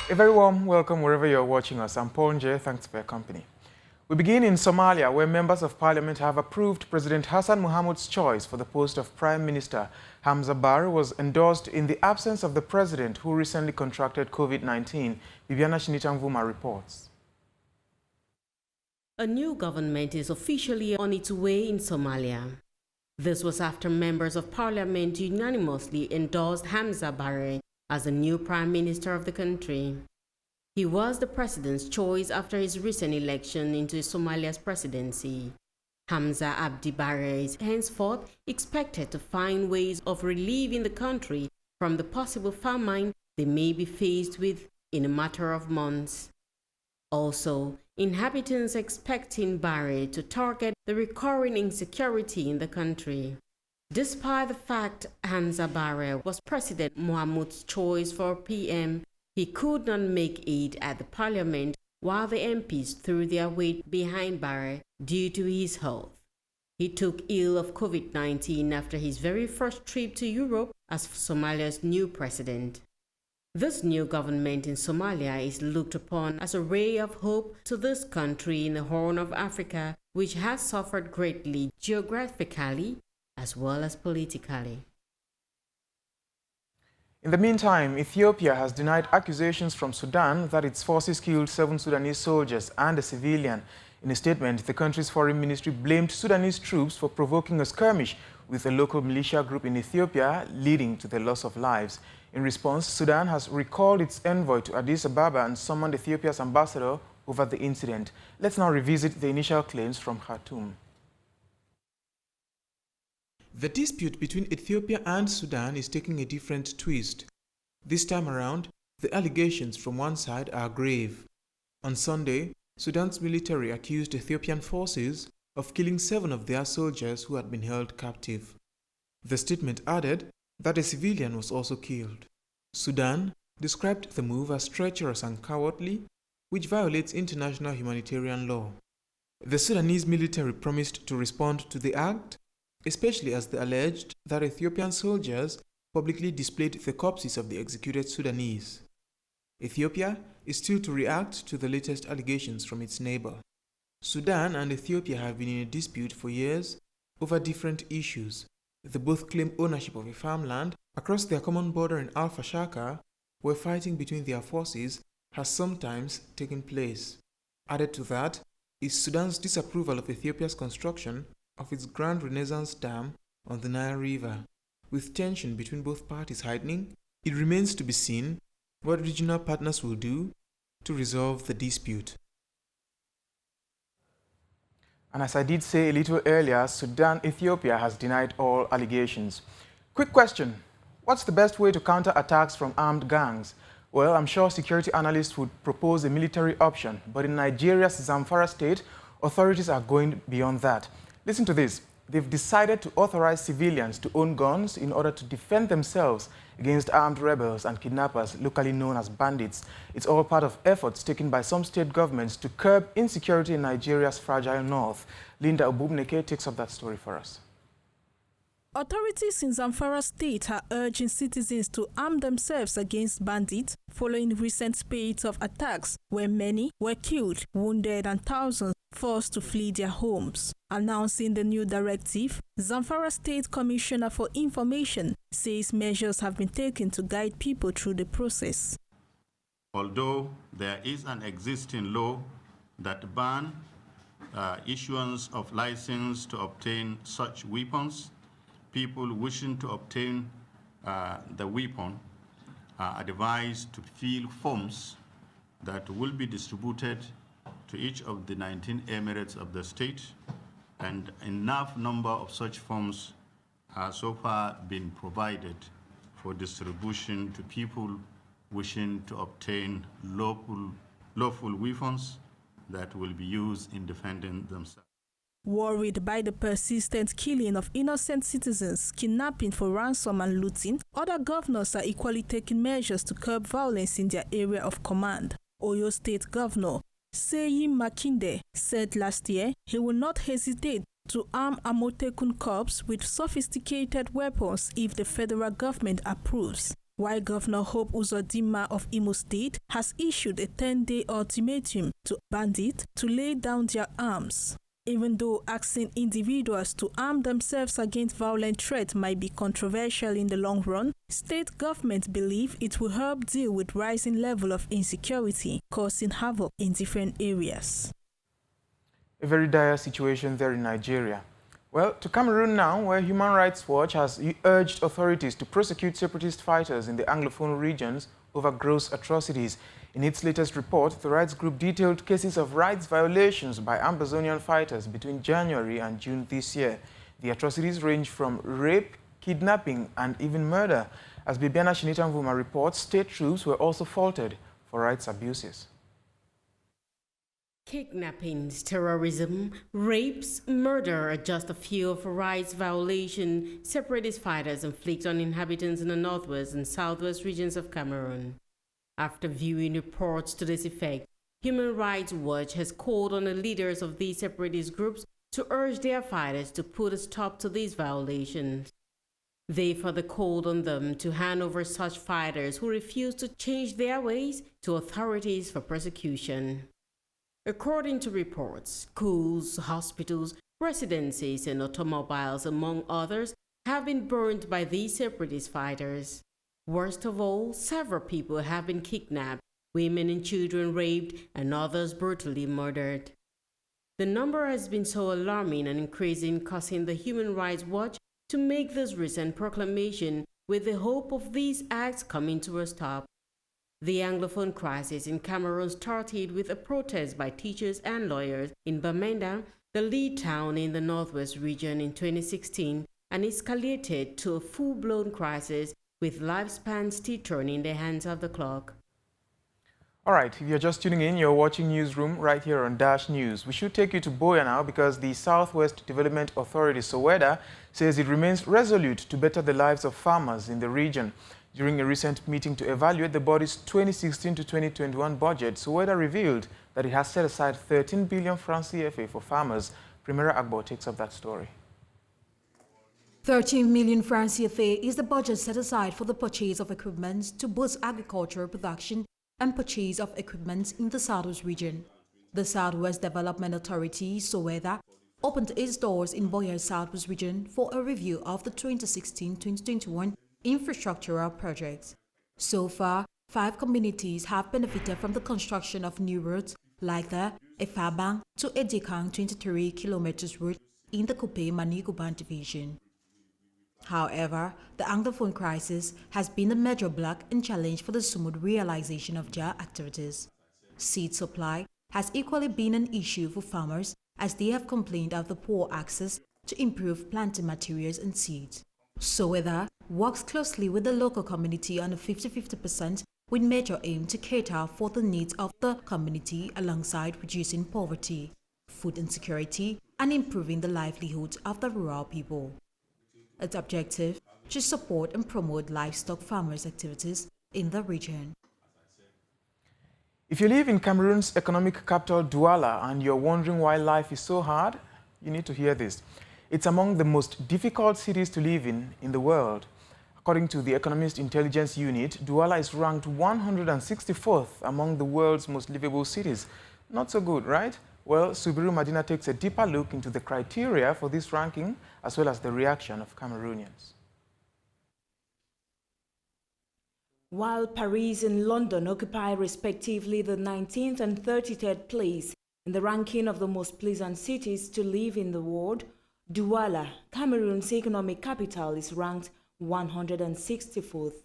A very warm welcome wherever you're watching us. I'm Paul Nje. Thanks for your company. We begin in Somalia, where members of parliament have approved President Hassan Mohamud's choice for the post of Prime Minister. HAMZA BARRE was endorsed in the absence of the president, who recently contracted COVID-19. Bibiana Shinitangvuma reports. A new government is officially on its way in Somalia. This was after members of parliament unanimously endorsed HAMZA BARRE as the new prime minister of the country. He was the president's choice after his recent election into Somalia's presidency. HAMZA Abdi BARRE is henceforth expected to find ways of relieving the country from the possible famine they may be faced with in a matter of months. Also, inhabitants expecting BARRE to target the recurring insecurity in the country. Despite the fact HAMZA BARRE was President Mohamud's choice for PM, he could not make it at the parliament while the MPs threw their weight behind BARRE due to his health. He took ill of COVID-19 after his very first trip to Europe as Somalia's new president. This new government in Somalia is looked upon as a ray of hope to this country in the Horn of Africa, which has suffered greatly geographically as well as politically. In the meantime, Ethiopia has denied accusations from Sudan that its forces killed 7 Sudanese soldiers and a civilian. In a statement, the country's foreign ministry blamed Sudanese troops for provoking a skirmish with a local militia group in Ethiopia, leading to the loss of lives. In response, Sudan has recalled its envoy to Addis Ababa and summoned Ethiopia's ambassador over the incident. Let's now revisit the initial claims from Khartoum. The dispute between Ethiopia and Sudan is taking a different twist. This time around, the allegations from one side are grave. On Sunday, Sudan's military accused Ethiopian forces of killing 7 of their soldiers who had been held captive. The statement added that a civilian was also killed. Sudan described the move as treacherous and cowardly, which violates international humanitarian law. The Sudanese military promised to respond to the act, especially as they alleged that Ethiopian soldiers publicly displayed the corpses of the executed Sudanese. Ethiopia is still to react to the latest allegations from its neighbor. Sudan and Ethiopia have been in a dispute for years over different issues. They both claim ownership of a farmland across their common border in Al-Fashaka, where fighting between their forces has sometimes taken place. Added to that is Sudan's disapproval of Ethiopia's construction of its Grand Renaissance Dam on the Nile River. With tension between both parties heightening, it remains to be seen what regional partners will do to resolve the dispute. And as I did say a little earlier, Sudan-Ethiopia has denied all allegations. Quick question: what's the best way to counter attacks from armed gangs? Well, I'm sure security analysts would propose a military option, but in Nigeria's Zamfara state, authorities are going beyond that. Listen to this. They've decided to authorize civilians to own guns in order to defend themselves against armed rebels and kidnappers, locally known as bandits. It's all part of efforts taken by some state governments to curb insecurity in Nigeria's fragile north. Linda Obubneke takes up that story for us. Authorities in Zamfara state are urging citizens to arm themselves against bandits following recent spate of attacks where many were killed, wounded, and thousands forced to flee their homes. Announcing the new directive, Zamfara State Commissioner for Information says measures have been taken to guide people through the process. Although there is an existing law that bans issuance of license to obtain such weapons, people wishing to obtain the weapon are advised to fill forms that will be distributed to each of the 19 emirates of the state, and enough number of such forms have so far been provided for distribution to people wishing to obtain lawful weapons that will be used in defending themselves. Worried by the persistent killing of innocent citizens, kidnapping for ransom and looting, other governors are equally taking measures to curb violence in their area of command. Oyo State Governor Seyi Makinde said last year he will not hesitate to arm Amotekun corps with sophisticated weapons if the federal government approves. while Governor Hope Uzodinma of Imo State has issued a 10-day ultimatum to bandits to lay down their arms. Even though asking individuals to arm themselves against violent threats might be controversial in the long run, state governments believe it will help deal with rising level of insecurity causing havoc in different areas. A very dire situation there in Nigeria. Well, to Cameroon now, where Human Rights Watch has urged authorities to prosecute separatist fighters in the Anglophone regions over gross atrocities. In its latest report, the rights group detailed cases of rights violations by Ambazonian fighters between January and June this year. The atrocities range from rape, kidnapping, and even murder. As Bibiana Shinitamvuma reports, state troops were also faulted for rights abuses. Kidnappings, terrorism, rapes, murder are just a few of rights violations separatist fighters inflict on inhabitants in the northwest and southwest regions of Cameroon. After viewing reports to this effect, Human Rights Watch has called on the leaders of these separatist groups to urge their fighters to put a stop to these violations. They further called on them to hand over such fighters who refuse to change their ways to authorities for prosecution. According to reports, schools, hospitals, residences, and automobiles, among others, have been burned by these separatist fighters. Worst of all, several people have been kidnapped, women and children raped, and others brutally murdered. The number has been so alarming and increasing, causing the Human Rights Watch to make this recent proclamation with the hope of these acts coming to a stop. The Anglophone crisis in Cameroon started with a protest by teachers and lawyers in Bamenda, the lead town in the northwest region, in 2016, and escalated to a full-blown crisis with lifespans still turning the hands of the clock. All right, if you're just tuning in, you're watching Newsroom right here on Dash News. We should take you to Boya now because the Southwest Development Authority, SOWEDA, says it remains resolute to better the lives of farmers in the region. During a recent meeting to evaluate the body's 2016 to 2021 budget, SOWEDA revealed that it has set aside 13 billion francs CFA for farmers. Primera Agbo takes up that story. 13 million francs CFA is the budget set aside for the purchase of equipment to boost agricultural production and purchase of equipment in the Southwest region. The Southwest Development Authority, SOWEDA, opened its doors in Boya's Southwest region for a review of the 2016-2021 infrastructural projects. So far, 5 communities have benefited from the construction of new routes like the Efabang to Edikang 23 km route in the Kupe-Maniguban division. However, the Anglophone crisis has been a major block and challenge for the smooth realization of their activities. Seed supply has equally been an issue for farmers as they have complained of the poor access to improved planting materials and seeds. SOWEDA works closely with the local community on a 50-50% with major aim to cater for the needs of the community alongside reducing poverty, food insecurity, and improving the livelihoods of the rural people. Its objective to support and promote livestock farmers' activities in the region. If you live in Cameroon's economic capital, Douala, and you're wondering why life is so hard, you need to hear this. It's among the most difficult cities to live in the world. According to the Economist Intelligence Unit, Douala is ranked 164th among the world's most livable cities. Not so good, right? Well, Subiru Madina takes a deeper look into the criteria for this ranking, as well as the reaction of Cameroonians. While Paris and London occupy respectively the 19th and 33rd place in the ranking of the most pleasant cities to live in the world, Douala, Cameroon's economic capital, is ranked 164th,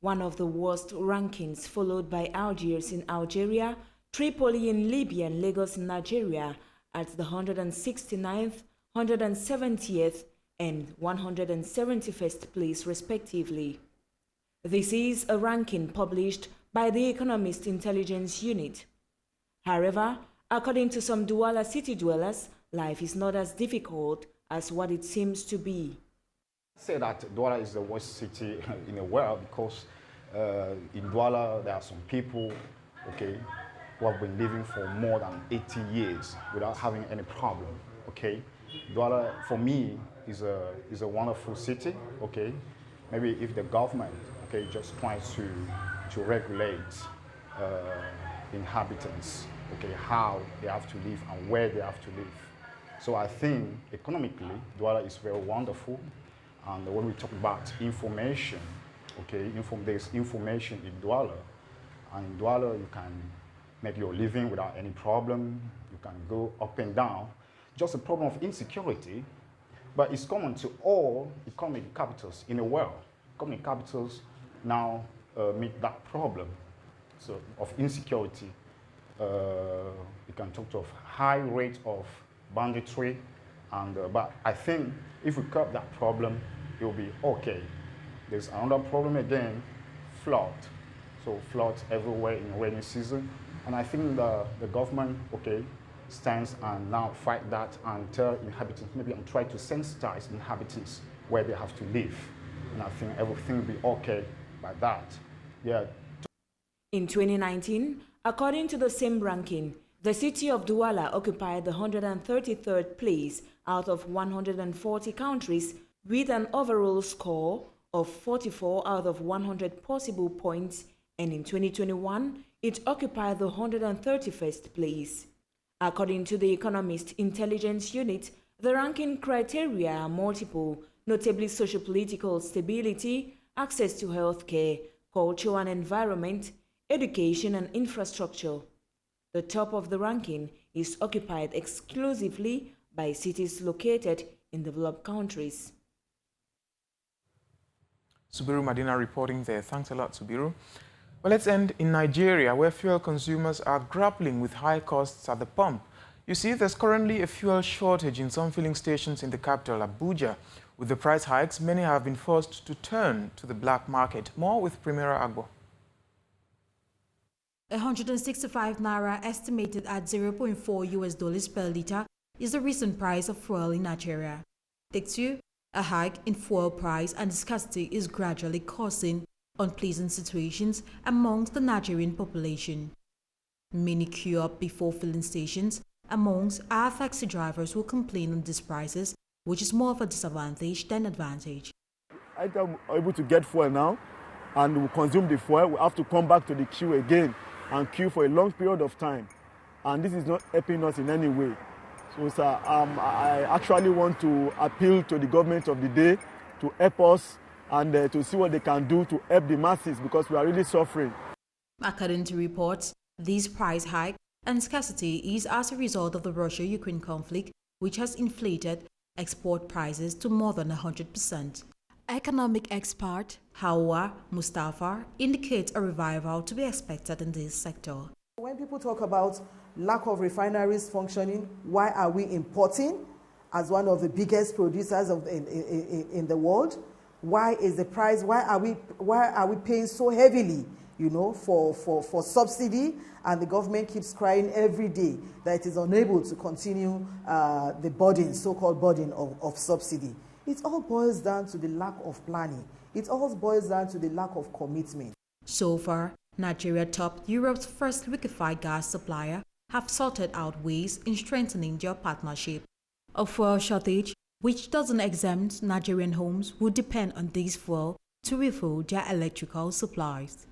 one of the worst rankings, followed by Algiers in Algeria, Tripoli in Libya, and Lagos in Nigeria at the 169th, 170th, and 171st place respectively. This is a ranking published by the Economist Intelligence Unit. However, according to some Douala city dwellers, life is not as difficult as what it seems to be. I say that Douala is the worst city in the world because in Douala there are some people, okay, who have been living for more than 80 years without having any problem, okay. Douala, for me, is a wonderful city, okay. Maybe if the government, okay, just trying to regulate inhabitants, okay, how they have to live and where they have to live. So I think economically, Douala is very wonderful. And when we talk about information, okay, there's information in Douala. And in Douala, you can make your living without any problem. You can go up and down. Just a problem of insecurity, but it's common to all economic capitals in the world. Economic capitals now meet that problem. So of insecurity, you can talk of high rate of banditry, and but I think if we curb that problem, it will be okay. There's another problem again, flood. So floods everywhere in rainy season, and I think the government, okay, stands and now fight that and tell inhabitants, maybe and try to sensitize inhabitants where they have to live, and I think everything will be okay by that. Yeah. In 2019, according to the same ranking, the city of Douala occupied the 133rd place out of 140 countries with an overall score of 44 out of 100 possible points, and in 2021, it occupied the 131st place. According to the Economist Intelligence Unit, the ranking criteria are multiple, notably socio-political stability, access to healthcare, culture and environment, education and infrastructure. The top of the ranking is occupied exclusively by cities located in developed countries. Subiru Madina reporting there. Thanks a lot, Subiru. Well, let's end in Nigeria, where fuel consumers are grappling with high costs at the pump. You see, there's currently a fuel shortage in some filling stations in the capital, Abuja. With the price hikes, many have been forced to turn to the black market. More with Primera Agbo. 165 naira, estimated at $0.4 per liter, is the recent price of fuel in Nigeria. Take two, a hike in fuel price and scarcity is gradually causing unpleasant situations amongst the Nigerian population. Many queue up before filling stations. Amongst our taxi drivers who complain on these prices, which is more of a disadvantage than advantage. I am able to get fuel now, and we consume the fuel. We have to come back to the queue again and queue for a long period of time, and this is not helping us in any way. So, sir, I actually want to appeal to the government of the day to help us and to see what they can do to help the masses, because we are really suffering. According to reports, this price hike and scarcity is as a result of the Russia-Ukraine conflict, which has inflated export prices to more than 100%. Economic expert Hawa Mustafa indicates a revival to be expected in this sector. When people talk about lack of refineries functioning, why are we importing as one of the biggest producers in the world? Why is the price? Why are we paying so heavily, for subsidy? And the government keeps crying every day that it is unable to continue the burden, so-called burden of subsidy. It all boils down to the lack of planning. It all boils down to the lack of commitment. So far, Nigeria topped Europe's first liquefied gas supplier have sorted out ways in strengthening their partnership. A fuel shortage, which doesn't exempt Nigerian homes who depend on this fuel to refill their electrical supplies.